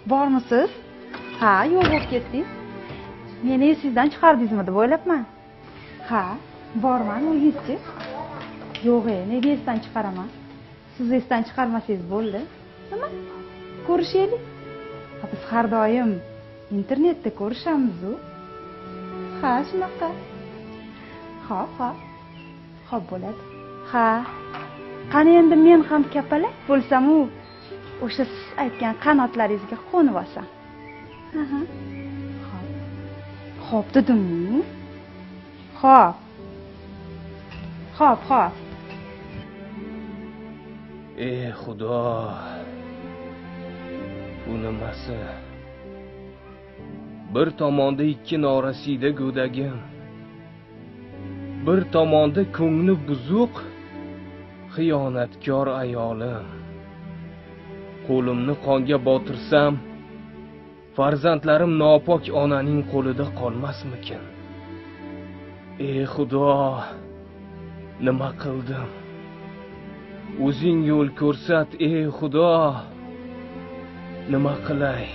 Bormisiz? Ha, yo'q bo'lib ketdingiz. Meni esingizdan chiqardingizmi deb o'ylabman. Ha, borman, o'zingizchi? Yo'q, nega esdan chiqaraman? Siz esdan chiqarmasangiz bo'ldi. Nima? Ko'rishaylik. Biz har doim internetda ko'rishamiz-ku. Ha, shunaqa. Xo'p, xo'p bo'ladi. Ha. Qani endi men ham kapalak bo'lsam-u, o'sha siz aytgan qanotlaringizga qo'nib olsam. Aha. Xo'p dedim-ku. Xo'p. Ey Xudo. Bu nimasi? Bir tomonda ikki norasida go'dagim, bir tomonda ko'ngli buzuq, xiyonatkor ayolim. Qo'limni qonga botirsam, farzandlarim nopok onaning qo'lida qolmasmikin? Ey Xudo, nima qildim? O'zing yo'l ko'rsat, ey Xudo. Nima qilay?